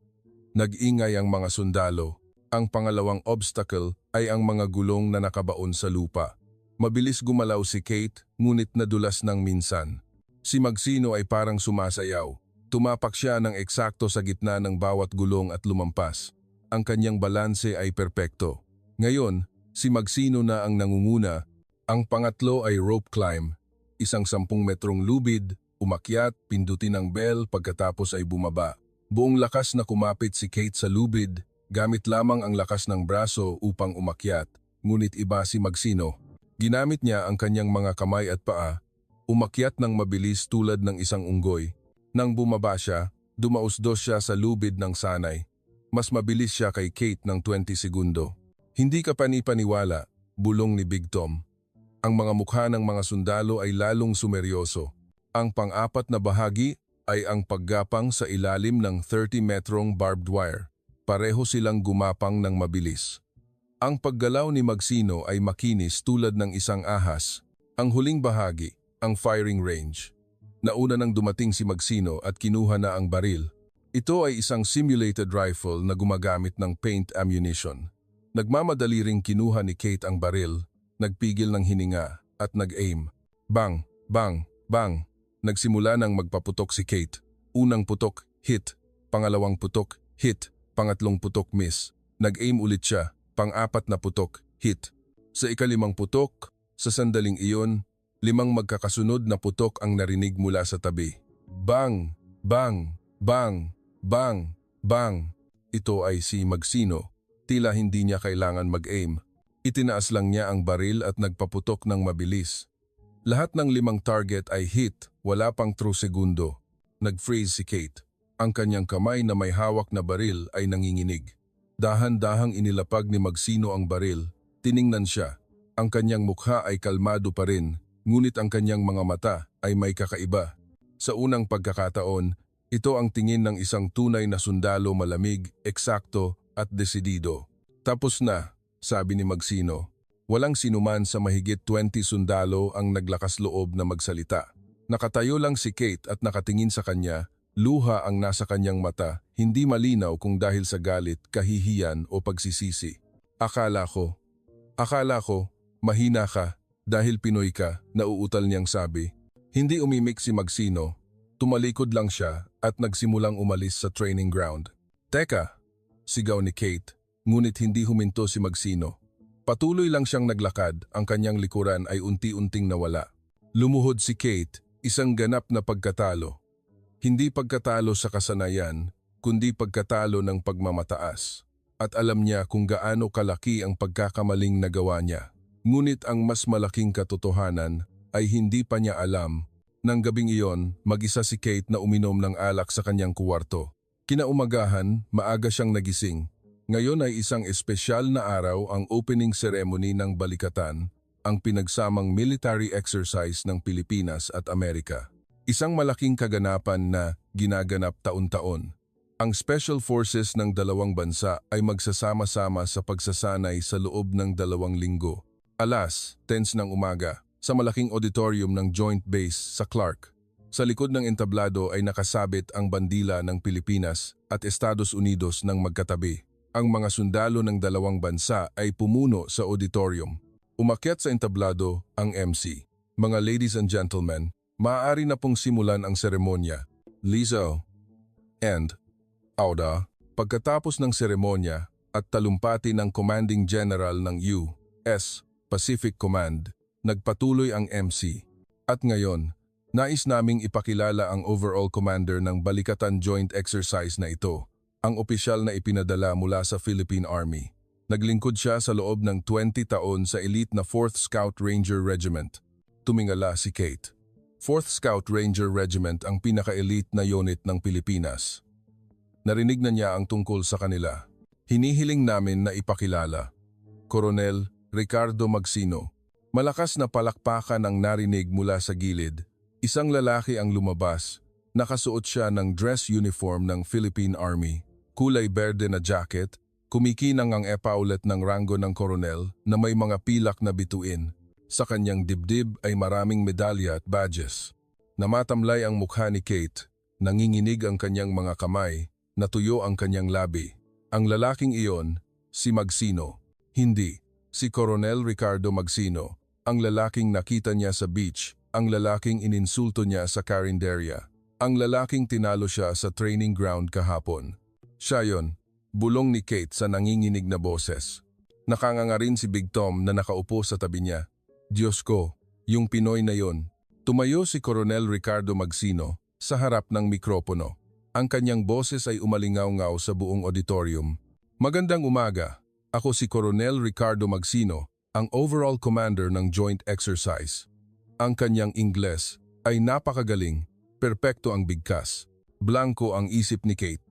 Nag-ingay ang mga sundalo. Ang pangalawang obstacle ay ang mga gulong na nakabaon sa lupa. Mabilis gumalaw si Kate, ngunit nadulas ng minsan. Si Magsino ay parang sumasayaw. Tumapak siya ng eksakto sa gitna ng bawat gulong at lumampas. Ang kanyang balanse ay perpekto. Ngayon, si Magsino na ang nangunguna. Ang pangatlo ay rope climb. Isang 10 metrong lubid, umakyat, pindutin ang bell pagkatapos ay bumaba. Buong lakas na kumapit si Kate sa lubid, gamit lamang ang lakas ng braso upang umakyat. Ngunit iba si Magsino. Ginamit niya ang kanyang mga kamay at paa, umakyat ng mabilis tulad ng isang unggoy. Nang bumaba siya, dumausdos siya sa lubid ng sanay. Mas mabilis siya kay Kate ng 20 segundo. Hindi ka panipaniwala, bulong ni Big Tom. Ang mga mukha ng mga sundalo ay lalong sumeryoso. Ang pang-apat na bahagi ay ang paggapang sa ilalim ng 30 metrong barbed wire. Pareho silang gumapang ng mabilis. Ang paggalaw ni Magsino ay makinis tulad ng isang ahas. Ang huling bahagi, ang firing range. Nauna nang dumating si Magsino at kinuha na ang baril. Ito ay isang simulated rifle na gumagamit ng paint ammunition. Nagmamadali ring kinuha ni Kate ang baril, nagpigil ng hininga at nag-aim. Bang! Bang! Bang! Nagsimula nang magpaputok si Kate. Unang putok, hit. Pangalawang putok, hit. Pangatlong putok, miss. Nag-aim ulit siya. Pang-apat na putok, hit. Sa ikalimang putok, sa sandaling iyon, 5 magkakasunod na putok ang narinig mula sa tabi. Bang! Bang! Bang! Bang! Bang! Ito ay si Magsino. Tila hindi niya kailangan mag-aim. Itinaas lang niya ang baril at nagpaputok ng mabilis. Lahat ng 5 target ay hit, wala pang true segundo. Nag-freeze si Kate. Ang kanyang kamay na may hawak na baril ay nanginginig. Dahan-dahang inilapag ni Magsino ang baril. Tiningnan siya. Ang kanyang mukha ay kalmado pa rin, ngunit ang kanyang mga mata ay may kakaiba. Sa unang pagkakataon, ito ang tingin ng isang tunay na sundalo, malamig, eksakto at desidido. Tapos na, sabi ni Magsino. Walang sinuman sa mahigit 20 sundalo ang naglakas loob na magsalita. Nakatayo lang si Kate at nakatingin sa kanya, luha ang nasa kanyang mata, hindi malinaw kung dahil sa galit, kahihiyan o pagsisisi. Akala ko, mahina ka, dahil Pinoy ka, nauutal niyang sabi. Hindi umimik si Magsino. Tumalikod lang siya at nagsimulang umalis sa training ground. Teka, sigaw ni Kate, ngunit hindi huminto si Magsino. Patuloy lang siyang naglakad, ang kanyang likuran ay unti-unting nawala. Lumuhod si Kate, isang ganap na pagkatalo. Hindi pagkatalo sa kasanayan, kundi pagkatalo ng pagmamataas. At alam niya kung gaano kalaki ang pagkakamaling nagawa niya. Ngunit ang mas malaking katotohanan ay hindi pa niya alam. Nang gabing iyon, mag-isa si Kate na uminom ng alak sa kanyang kuwarto. Kinaumagahan, maaga siyang nagising. Ngayon ay isang espesyal na araw, ang opening ceremony ng Balikatan, ang pinagsamang military exercise ng Pilipinas at Amerika. Isang malaking kaganapan na ginaganap taon-taon. Ang Special Forces ng dalawang bansa ay magsasama-sama sa pagsasanay sa loob ng 2 linggo. Alas 10 ng umaga, sa malaking auditorium ng Joint Base sa Clark. Sa likod ng entablado ay nakasabit ang bandila ng Pilipinas at Estados Unidos ng magkatabi. Ang mga sundalo ng dalawang bansa ay pumuno sa auditorium. Umakyat sa entablado ang MC. Mga ladies and gentlemen, maaari na pong simulan ang seremonya. Lizzo and Auda. Pagkatapos ng seremonya at talumpati ng Commanding General ng U.S. Pacific Command, nagpatuloy ang MC. At ngayon, nais naming ipakilala ang overall commander ng Balikatan Joint Exercise na ito, ang opisyal na ipinadala mula sa Philippine Army. Naglingkod siya sa loob ng 20 taon sa elite na 4th Scout Ranger Regiment. Tumingala si Kate. 4th Scout Ranger Regiment ang pinaka-elite na unit ng Pilipinas. Narinig na niya ang tungkol sa kanila. Hinihiling namin na ipakilala. Coronel Ricardo Magsino. Malakas na palakpakan ang narinig mula sa gilid. Isang lalaki ang lumabas. Nakasuot siya ng dress uniform ng Philippine Army. Kulay berde na jacket. Kumikinang ang epaulet ng ranggo ng koronel na may mga pilak na bituin. Sa kanyang dibdib ay maraming medalya at badges. Namatamlay ang mukha ni Kate. Nanginginig ang kanyang mga kamay. Natuyo ang kanyang labi. Ang lalaking iyon, si Magsino. Hindi, si Coronel Ricardo Magsino, ang lalaking nakita niya sa beach, ang lalaking ininsulto niya sa karinderya, ang lalaking tinalo siya sa training ground kahapon. Siya yon, bulong ni Kate sa nanginginig na boses. Nakanganga rin si Big Tom na nakaupo sa tabi niya. Diyos ko, yung Pinoy na yon. Tumayo si Coronel Ricardo Magsino sa harap ng mikropono. Ang kanyang boses ay umalingaw-ngaw sa buong auditorium. Magandang umaga. Ako si Coronel Ricardo Magsino, ang overall commander ng joint exercise. Ang kanyang Ingles ay napakagaling, perpekto ang bigkas. Blanco ang isip ni Kate.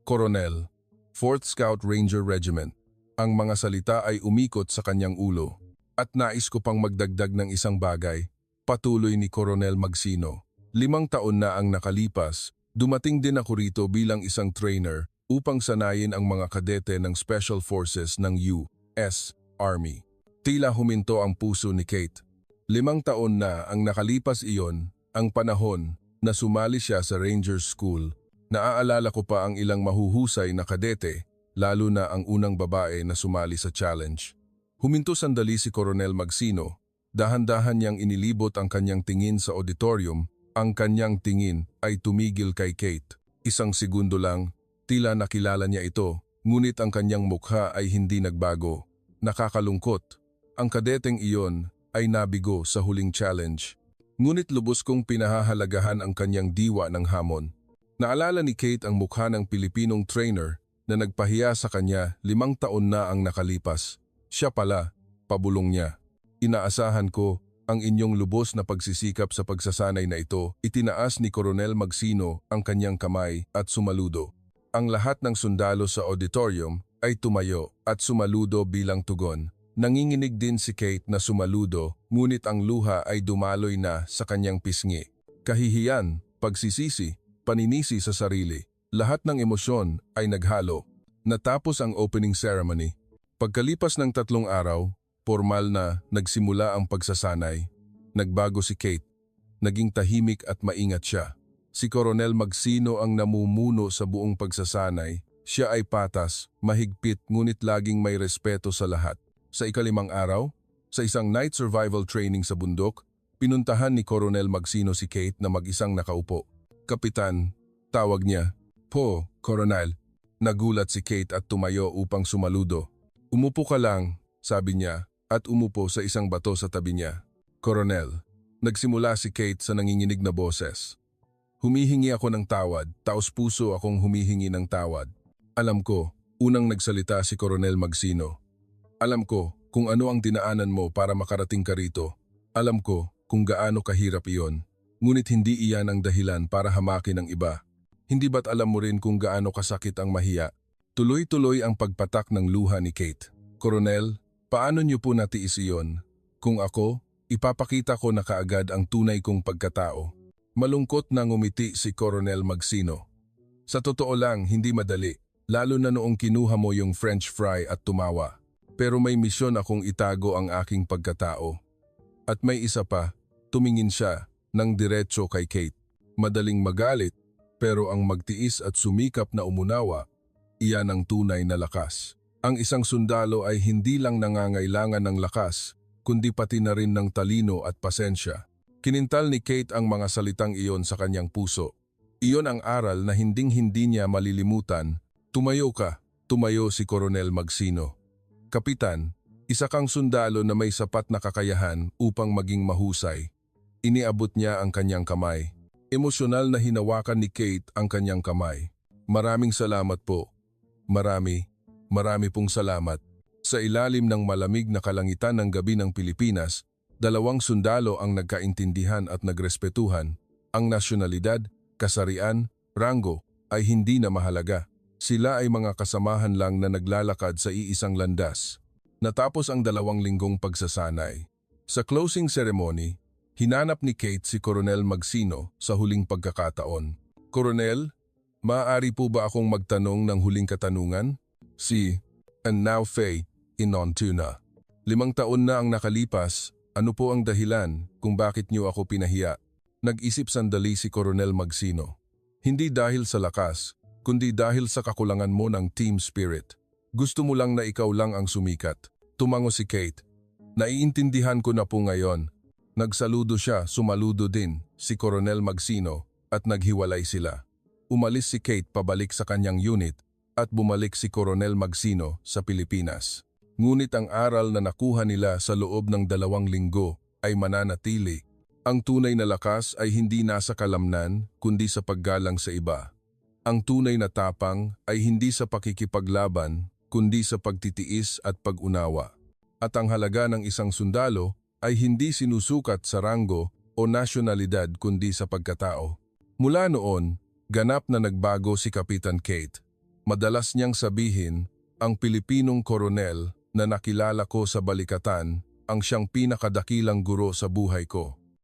Coronel, 4th Scout Ranger Regiment. Ang mga salita ay umikot sa kanyang ulo. At nais ko pang magdagdag ng isang bagay. Patuloy ni Coronel Magsino. 5 taon na ang nakalipas. Dumating din ako rito bilang isang trainer upang sanayin ang mga kadete ng Special Forces ng U.S. Army. Tila huminto ang puso ni Kate. 5 taon na ang nakalipas iyon, ang panahon na sumali siya sa Rangers School. Naaalala ko pa ang ilang mahuhusay na kadete, lalo na ang unang babae na sumali sa challenge. Huminto sandali si Coronel Magsino. Dahan-dahan niyang inilibot ang kanyang tingin sa auditorium. Ang kanyang tingin ay tumigil kay Kate. 1 segundo lang, tila nakilala niya ito, ngunit ang kanyang mukha ay hindi nagbago. Nakakalungkot. Ang kadeteng iyon ay nabigo sa huling challenge. Ngunit lubos kong pinahahalagahan ang kanyang diwa ng hamon. Naalala ni Kate ang mukha ng Pilipinong trainer na nagpahiya sa kanya 5 taon na ang nakalipas. Siya pala, pabulong niya. Inaasahan ko ang inyong lubos na pagsisikap sa pagsasanay na ito. Itinaas ni Coronel Magsino ang kanyang kamay at sumaludo. Ang lahat ng sundalo sa auditorium ay tumayo at sumaludo bilang tugon. Nanginginig din si Kate na sumaludo, ngunit ang luha ay dumaloy na sa kanyang pisngi. Kahihiyan, pagsisisi, paninisi sa sarili. Lahat ng emosyon ay naghalo. Natapos ang opening ceremony. Pagkalipas ng 3 araw, formal na nagsimula ang pagsasanay. Nagbago si Kate. Naging tahimik at maingat siya. Si Coronel Magsino ang namumuno sa buong pagsasanay. Siya ay patas, mahigpit ngunit laging may respeto sa lahat. Sa ika-5 araw, sa isang night survival training sa bundok, pinuntahan ni Coronel Magsino si Kate na mag-isang nakaupo. Kapitan, tawag niya. Po, Coronel. Nagulat si Kate at tumayo upang sumaludo. Umupo ka lang, sabi niya. At umupo sa isang bato sa tabi niya. Coronel, nagsimula si Kate sa nanginginig na boses. Humihingi ako ng tawad, taos puso akong humihingi ng tawad. Alam ko, unang nagsalita si Coronel Magsino. Alam ko kung ano ang dinaanan mo para makarating ka rito. Alam ko kung gaano kahirap iyon. Ngunit hindi iyan ang dahilan para hamakin ang iba. Hindi ba't alam mo rin kung gaano kasakit ang mahiya? Tuloy-tuloy ang pagpatak ng luha ni Kate. Koronel, paano niyo po natiis iyon? Kung ako, ipapakita ko na kaagad ang tunay kong pagkatao. Malungkot na ngumiti si Coronel Magsino. Sa totoo lang, hindi madali, lalo na noong kinuha mo yung French fry at tumawa. Pero may misyon akong itago ang aking pagkatao. At may isa pa, tumingin siya ng diretso kay Kate. Madaling magalit, pero ang magtiis at sumikap na umunawa, iyan ang tunay na lakas. Ang isang sundalo ay hindi lang nangangailangan ng lakas, kundi pati na rin ng talino at pasensya. Kinintal ni Kate ang mga salitang iyon sa kanyang puso. Iyon ang aral na hinding-hindi niya malilimutan. Tumayo ka, tumayo si Coronel Magsino. Kapitan, isa kang sundalo na may sapat na kakayahan upang maging mahusay. Iniabot niya ang kanyang kamay. Emosyonal na hinawakan ni Kate ang kanyang kamay. Maraming salamat po. Marami pong salamat. Sa ilalim ng malamig na kalangitan ng gabi ng Pilipinas, dalawang sundalo ang nagkaintindihan at nagrespetuhan. Ang nasyonalidad, kasarian, ranggo ay hindi na mahalaga. Sila ay mga kasamahan lang na naglalakad sa iisang landas. Natapos ang 2 linggong pagsasanay. Sa closing ceremony, hinanap ni Kate si Coronel Magsino sa huling pagkakataon. Coronel, maaari po ba akong magtanong ng huling katanungan? And now Faye, Inontuna. 5 taon na ang nakalipas, ano po ang dahilan kung bakit niyo ako pinahiya? Nag-isip sandali si Coronel Magsino. Hindi dahil sa lakas, kundi dahil sa kakulangan mo ng team spirit. Gusto mo lang na ikaw lang ang sumikat. Tumango si Kate. Naiintindihan ko na po ngayon. Nagsaludo siya, sumaludo din si Coronel Magsino at naghiwalay sila. Umalis si Kate pabalik sa kanyang unit at bumalik si Coronel Magsino sa Pilipinas. Ngunit ang aral na nakuha nila sa loob ng 2 linggo ay mananatili. Ang tunay na lakas ay hindi nasa kalamnan kundi sa paggalang sa iba. Ang tunay na tapang ay hindi sa pakikipaglaban kundi sa pagtitiis at pag-unawa. At ang halaga ng isang sundalo ay hindi sinusukat sa ranggo o nasyonalidad kundi sa pagkatao. Mula noon, ganap na nagbago si Kapitan Kate. Madalas niyang sabihin, ang Pilipinong koronel na nakilala ko sa balikatan ang siyang pinakadakilang guro sa buhay ko.